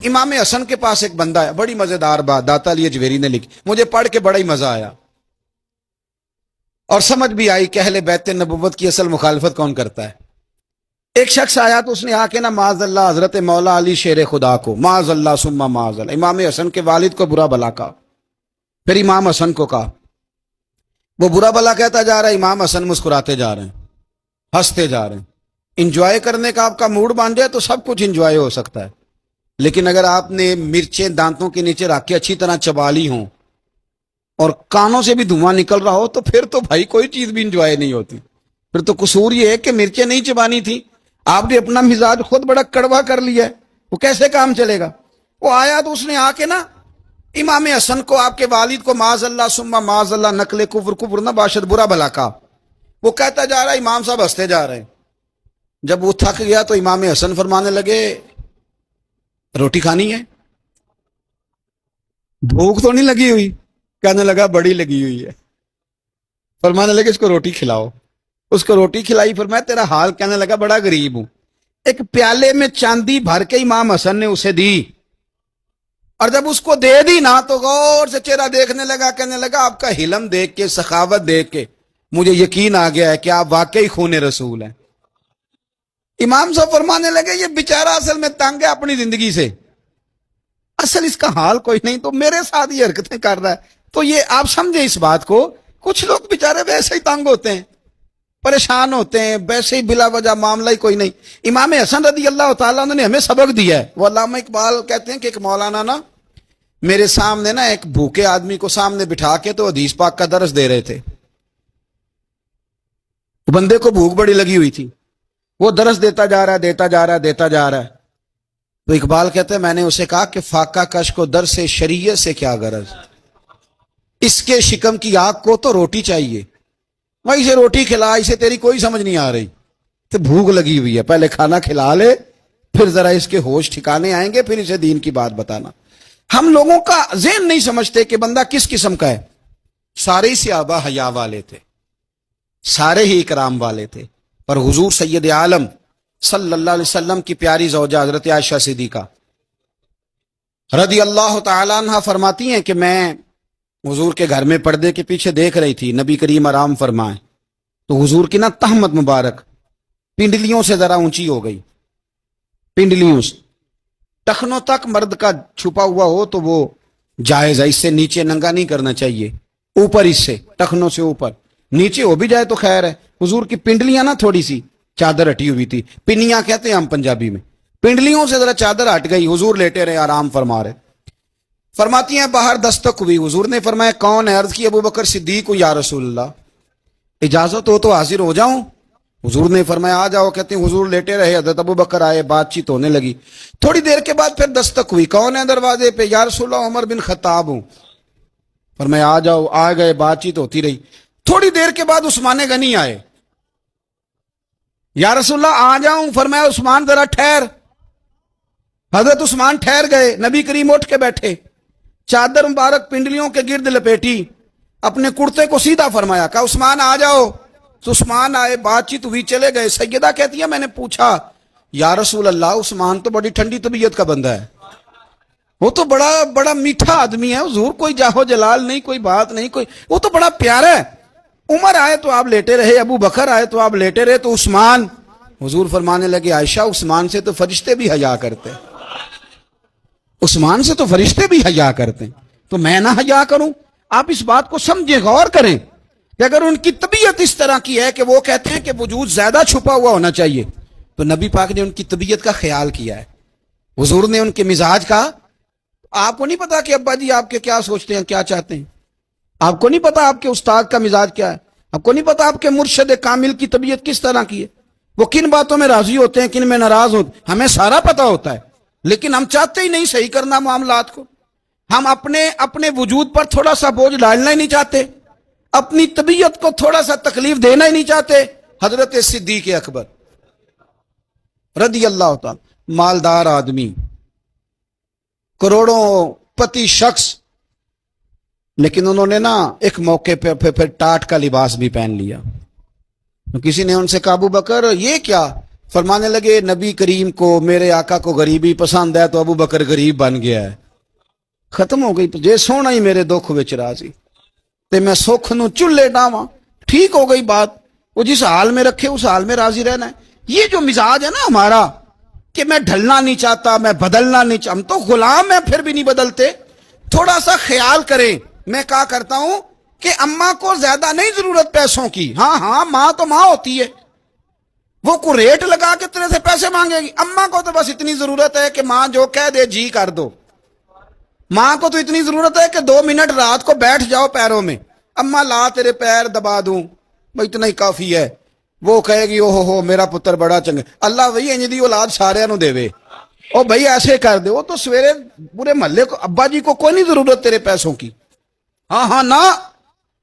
امام حسن کے پاس ایک بندہ ہے، بڑی مزیدار بات داتا علی اجویری نے لکھی، مجھے پڑھ کے بڑا ہی مزہ آیا اور سمجھ بھی آئی کہ اہل بیت نبوت کی اصل مخالفت کون کرتا ہے۔ ایک شخص آیا تو اس نے آ کے نا معاذ اللہ حضرت مولا علی شیر خدا کو، معاذ اللہ ثم معاذ اللہ، امام حسن کے والد کو برا بلا کہا، پھر امام حسن کو کہا، وہ برا بلا کہتا جا رہا ہے، امام حسن مسکراتے جا رہے ہیں، ہنستے جا رہے ہیں۔ انجوائے کرنے کا آپ کا موڈ بن جائے تو سب کچھ انجوائے ہو سکتا ہے، لیکن اگر آپ نے مرچیں دانتوں کے نیچے رکھ کے اچھی طرح چبا لی ہوں اور کانوں سے بھی دھواں نکل رہا ہو تو پھر تو بھائی کوئی چیز بھی انجوائے نہیں ہوتی، پھر تو قصور یہ ہے کہ مرچیں نہیں چبانی تھی، آپ نے اپنا مزاج خود بڑا کڑوا کر لیا ہے، وہ کیسے کام چلے گا؟ وہ آیا تو اس نے آ کے نا امام حسن کو، آپ کے والد کو معاذ اللہ ثم معاذ اللہ نقل کفر نہ باشد برا بھلا کہا۔ وہ کہتا جا رہا ہے، امام صاحب ہنستے جا رہے ہیں۔ جب وہ تھک گیا تو امام حسن فرمانے لگے، روٹی کھانی ہے؟ بھوک تو نہیں لگی ہوئی؟ کہنے لگا بڑی لگی ہوئی ہے۔ فرمانے لگے اس کو روٹی کھلاؤ۔ اس کو روٹی کھلائی، فرمایا تیرا حال؟ کہنے لگا بڑا غریب ہوں۔ ایک پیالے میں چاندی بھر کے امام حسن نے اسے دی، اور جب اس کو دے دی نا تو غور سے چہرہ دیکھنے لگا، کہنے لگا آپ کا حلم دیکھ کے، سخاوت دیکھ کے مجھے یقین آ گیا ہے کہ آپ واقعی خون رسول ہیں۔ امام صاحب فرمانے لگے یہ بیچارہ اصل میں تنگ ہے اپنی زندگی سے، اصل اس کا حال کوئی نہیں، تو میرے ساتھ یہ حرکتیں کر رہا ہے۔ تو یہ آپ سمجھے اس بات کو، کچھ لوگ بیچارے ویسے ہی تنگ ہوتے ہیں، پریشان ہوتے ہیں، ویسے ہی بلا وجہ معاملہ ہی کوئی نہیں۔ امام حسن رضی اللہ تعالیٰ عنہ نے ہمیں سبق دیا ہے۔ وہ علامہ اقبال کہتے ہیں کہ ایک مولانا نا میرے سامنے نا ایک بھوکے آدمی کو سامنے بٹھا کے تو حدیث پاک کا درس دے رہے تھے۔ بندے کو بھوک بڑی لگی ہوئی تھی، وہ درس دیتا جا رہا ہے۔ تو اقبال کہتے ہیں میں نے اسے کہا کہ فاقہ کش کو درس شریعت سے کیا غرض، اس کے شکم کی آگ کو تو روٹی چاہیے، وہی سے روٹی کھلا، اسے تیری کوئی سمجھ نہیں آ رہی، تو بھوک لگی ہوئی ہے، پہلے کھانا کھلا لے، پھر ذرا اس کے ہوش ٹھکانے آئیں گے، پھر اسے دین کی بات بتانا۔ ہم لوگوں کا ذہن نہیں سمجھتے کہ بندہ کس قسم کا ہے۔ سارے ہی صحابہ حیا والے تھے، سارے ہی اکرام والے تھے، پر حضور سید عالم صلی اللہ علیہ وسلم کی پیاری زوجہ حضرت عائشہ صدیقہ رضی اللہ تعالی عنہ فرماتی ہیں کہ میں حضور کے گھر میں پردے کے پیچھے دیکھ رہی تھی، نبی کریم آرام فرمائیں تو حضور کی نا تہمت مبارک پنڈلیوں سے ذرا اونچی ہو گئی، پنڈلیوں سے ٹخنوں تک مرد کا چھپا ہوا ہو تو وہ جائز ہے، اس سے نیچے ننگا نہیں کرنا چاہیے، اوپر اس سے ٹخنوں سے اوپر، نیچے ہو بھی جائے تو خیر ہے۔ حضور کی پنڈلیاں نا تھوڑی سی چادر ہٹی ہوئی تھی، پنیاں کہتے ہیں ہم پنجابی میں، پنڈلیوں سے ذرا چادر ہٹ گئی، حضور لیٹے رہے آرام فرما رہے۔ فرماتی ہیں باہر دستک ہوئی، حضور نے فرمایا کون ہے؟ عرض کی ابو بکر صدیق یا رسول اللہ، اجازت ہو تو حاضر ہو جاؤں؟ حضور نے فرمایا آ جاؤ۔ کہتے ہیں حضور لیٹے رہے، حضرت ابو بکر آئے، بات چیت ہونے لگی، تھوڑی دیر کے بعد پھر دستک ہوئی، کون ہے دروازے پہ؟ یا رسول اللہ عمر بن خطاب ہوں۔ فرمایا آ جاؤ، آ گئے، بات چیت ہوتی رہی، تھوڑی دیر کے بعد عثمان غنی آئے، یا رسول اللہ آ جاؤں؟ فرمایا عثمان ذرا ٹھہر۔ حضرت عثمان ٹھہر گئے، نبی کریم اٹھ کے بیٹھے، چادر مبارک پنڈلیوں کے گرد لپیٹی، اپنے کرتے کو سیدھا فرمایا، کہا عثمان آ جاؤ۔ تو عثمان آئے، بات چیت ہوئی، چلے گئے۔ سیدہ کہتی ہے میں نے پوچھا یا رسول اللہ عثمان تو بڑی ٹھنڈی طبیعت کا بندہ ہے، وہ تو بڑا میٹھا آدمی ہے حضور، کوئی جاہو جلال نہیں، کوئی بات نہیں، کوئی، وہ تو بڑا پیارا ہے۔ عمر آئے تو آپ لیٹے رہے، ابو بکر آئے تو آپ لیٹے رہے، تو عثمان؟ حضور فرمانے لگے عائشہ عثمان سے تو فرشتے بھی حیا کرتے، عثمان سے تو فرشتے بھی حیا کرتے، تو میں نہ حیا کروں؟ آپ اس بات کو سمجھیں، غور کریں کہ اگر ان کی طبیعت اس طرح کی ہے کہ وہ کہتے ہیں کہ وجود زیادہ چھپا ہوا ہونا چاہیے، تو نبی پاک نے ان کی طبیعت کا خیال کیا ہے، حضور نے ان کے مزاج کا۔ آپ کو نہیں پتا کہ ابا جی آپ کے کیا سوچتے ہیں، کیا چاہتے ہیں؟ آپ کو نہیں پتا آپ کے استاد کا مزاج کیا ہے؟ آپ کو نہیں پتا آپ کے مرشد کامل کی طبیعت کس طرح کی ہے؟ وہ کن باتوں میں راضی ہوتے ہیں، کن میں ناراض ہوتے ہیں، ہمیں سارا پتا ہوتا ہے، لیکن ہم چاہتے ہی نہیں صحیح کرنا معاملات کو۔ ہم اپنے وجود پر تھوڑا سا بوجھ ڈالنا ہی نہیں چاہتے، اپنی طبیعت کو تھوڑا سا تکلیف دینا ہی نہیں چاہتے۔ حضرت صدیق اکبر رضی اللہ تعالی، مالدار آدمی، کروڑوں پتی شخص، لیکن انہوں نے نا ایک موقع پہ پھر ٹاٹ کا لباس بھی پہن لیا۔ تو کسی نے ان سے کہا ابو بکر یہ کیا؟ فرمانے لگے نبی کریم کو میرے آقا کو غریبی پسند ہے تو ابو بکر غریب بن گیا ہے. ختم ہو گئی. جے سونا ہی میرے دکھ وچ راضی تے میں سکھ نو چولے ڈاواں. ٹھیک ہو گئی بات. وہ جس حال میں رکھے اس حال میں راضی رہنا ہے. یہ جو مزاج ہے نا ہمارا کہ میں ڈھلنا نہیں چاہتا, میں بدلنا نہیں چاہتا, ہم تو غلام ہیں پھر بھی نہیں بدلتے. تھوڑا سا خیال کریں. میں کہا کرتا ہوں کہ اماں کو زیادہ نہیں ضرورت پیسوں کی. ہاں ماں تو ماں ہوتی ہے, وہ کو ریٹ لگا کے تیرے سے پیسے مانگے گی. اماں کو تو بس اتنی ضرورت ہے کہ ماں جو کہہ دے جی کر دو. ماں کو تو اتنی ضرورت ہے کہ 2 منٹ رات کو بیٹھ جاؤ پیروں میں, اماں لا تیرے پیر دبا دوں, بھائی اتنا ہی کافی ہے. وہ کہے گی او ہو میرا پتر بڑا چنگا. اللہ وہی انج دی اولاد سارے نو دے وے. او بھائی ایسے کر دے. وہ تو سویرے پورے محلے کو ابا جی کو کوئی نہیں ضرورت تیرے پیسوں کی. ہاں نا,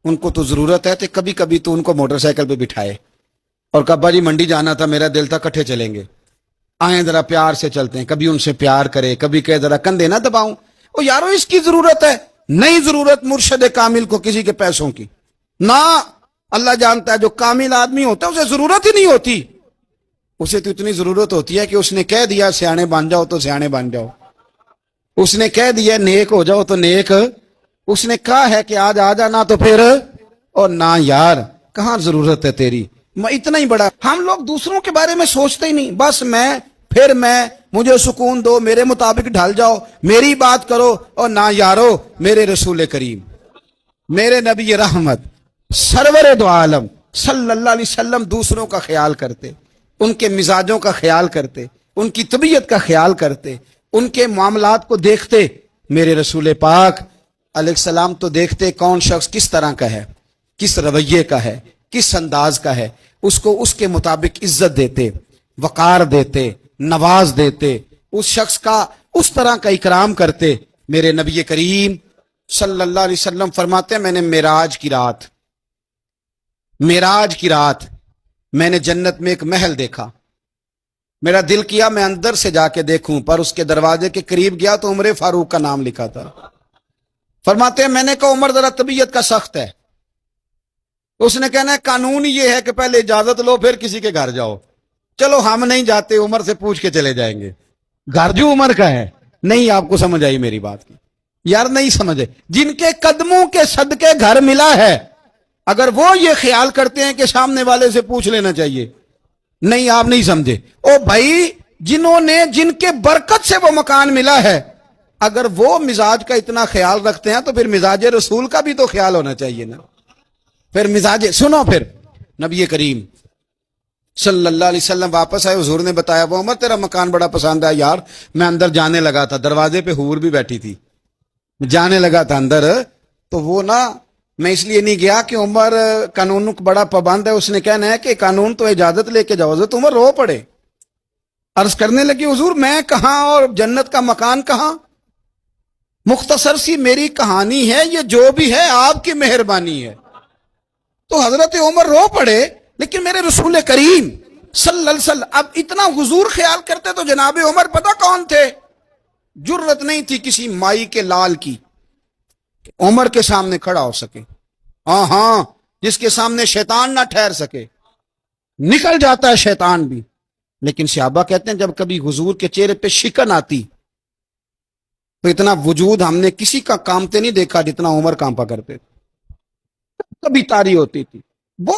ان کو تو ضرورت ہے. تو کبھی کبھی تو ان کو موٹر سائیکل پہ بٹھائے اور ابا جی منڈی جانا تھا, میرا دل تھا کٹھے چلیں گے, آئیں ذرا پیار سے چلتے ہیں. کبھی ان سے پیار کرے, کبھی کہے ذرا کندھے نہ دباؤں. او یارو اس کی ضرورت ہے, نہیں ضرورت مرشد کامل کو کسی کے پیسوں کی. نہ, اللہ جانتا ہے جو کامل آدمی ہوتا ہے اسے ضرورت ہی نہیں ہوتی. اسے تو اتنی ضرورت ہوتی ہے کہ اس نے کہہ دیا سیانے بن جاؤ تو سیانے بن جاؤ, اس نے کہہ دیا نیک ہو جاؤ تو نیک, اس نے کہا ہے کہ آج آ جانا تو پھر, اور نہ یار کہاں ضرورت ہے تیری. میں اتنا ہی بڑا. ہم لوگ دوسروں کے بارے میں سوچتے ہی نہیں. بس میں مجھے سکون دو, میرے مطابق ڈھل جاؤ, میری بات کرو. اور نہ یارو, میرے رسول کریم, میرے نبی رحمت سرور دو عالم صلی اللہ علیہ وسلم دوسروں کا خیال کرتے, ان کے مزاجوں کا خیال کرتے, ان کی طبیعت کا خیال کرتے, ان کے معاملات کو دیکھتے. میرے رسول پاک علیہ السلام تو دیکھتے کون شخص کس طرح کا ہے, کس رویے کا ہے, کس انداز کا ہے, اس کو اس کے مطابق عزت دیتے, وقار دیتے, نواز دیتے, اس شخص کا اس طرح کا اکرام کرتے. میرے نبی کریم صلی اللہ علیہ وسلم فرماتے ہیں میں نے معراج کی رات میں نے جنت میں ایک محل دیکھا. میرا دل کیا میں اندر سے جا کے دیکھوں, پر اس کے دروازے کے قریب گیا تو عمر فاروق کا نام لکھا تھا. فرماتے ہیں میں نے کہا عمر ذرا طبیعت کا سخت ہے. اس نے کہنا ہے قانون یہ ہے کہ پہلے اجازت لو پھر کسی کے گھر جاؤ. چلو ہم نہیں جاتے, عمر سے پوچھ کے چلے جائیں گے. گھر جو عمر کا ہے, نہیں آپ کو سمجھ آئی میری بات کی یار, نہیں سمجھے. جن کے قدموں کے صدقے گھر ملا ہے, اگر وہ یہ خیال کرتے ہیں کہ سامنے والے سے پوچھ لینا چاہیے, نہیں آپ نہیں سمجھے. او بھائی جن کے برکت سے وہ مکان ملا ہے, اگر وہ مزاج کا اتنا خیال رکھتے ہیں تو پھر مزاج رسول کا بھی تو خیال ہونا چاہیے نا. پھر مزاج سنو. پھر نبی کریم صلی اللہ علیہ وسلم واپس آئے, حضور نے بتایا وہ عمر تیرا مکان بڑا پسند ہے. یار میں اندر جانے لگا تھا, دروازے پہ حور بھی بیٹھی تھی, جانے لگا تھا اندر, تو وہ نا میں اس لیے نہیں گیا کہ عمر قانون بڑا پابند ہے. اس نے کہنا ہے کہ قانون تو اجازت لے کے جاؤ. حضرت عمر رو پڑے, عرض کرنے لگی حضور میں کہاں اور جنت کا مکان کہاں, مختصر سی میری کہانی ہے, یہ جو بھی ہے آپ کی مہربانی ہے. تو حضرت عمر رو پڑے. لیکن میرے رسول کریم صلی اللہ علیہ وسلم اب اتنا حضور خیال کرتے تو جناب عمر پتہ کون تھے, جرت نہیں تھی کسی مائی کے لال کی عمر کے سامنے کھڑا ہو سکے. ہاں جس کے سامنے شیطان نہ ٹھہر سکے, نکل جاتا ہے شیطان بھی. لیکن صحابہ کہتے ہیں جب کبھی حضور کے چہرے پہ شکن آتی تو اتنا وجود ہم نے کسی کا کامتے نہیں دیکھا جتنا عمر کانپا کرتے تھے. کبھی تاری ہوتی تھی وہ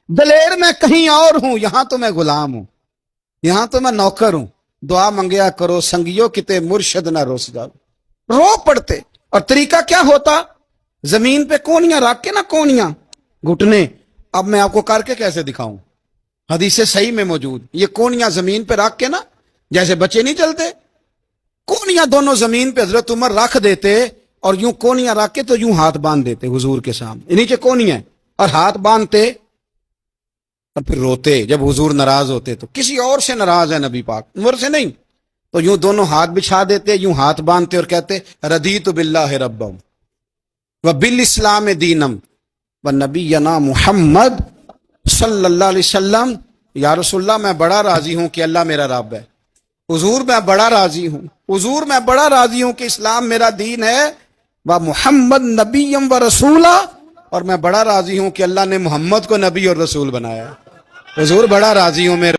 دلیر میں کہیں اور ہوں, یہاں تو میں غلام ہوں, یہاں تو میں نوکر ہوں. دعا منگیا کرو سنگیو کتے مرشد نہ روس جاؤ. رو پڑتے. اور طریقہ کیا ہوتا, زمین پہ کونیاں رکھ کے نا, کونیاں گھٹنے, اب میں آپ کو کر کے کیسے دکھاؤں, حدیث صحیح میں موجود. یہ کونیاں زمین پہ رکھ کے نا, جیسے بچے نہیں چلتے, کونیاں دونوں زمین پہ حضرت عمر رکھ دیتے اور یوں کونیاں رکھ کے تو یوں ہاتھ باندھ دیتے حضور کے سامنے, نیچے کونیاں اور ہاتھ باندھتے اور پھر روتے. جب حضور ناراض ہوتے تو کسی اور سے ناراض ہے نبی پاک, عمر سے نہیں, تو یوں دونوں ہاتھ بچھا دیتے, یوں ہاتھ باندھتے اور کہتے رضیت باللہ ربم وبالاسلام دینم ونبینا محمد صلی اللہ علیہ وسلم. یا رسول اللہ میں بڑا راضی ہوں کہ اللہ میرا رب ہے. حضور میں بڑا راضی ہوں, حضور میں بڑا راضی ہوں کہ اسلام میرا دین ہے, و محمد نبیم و رسولہ, اور میں بڑا راضی ہوں کہ اللہ نے محمد کو نبی اور رسول بنایا. حضور بڑا راضی ہوں میرے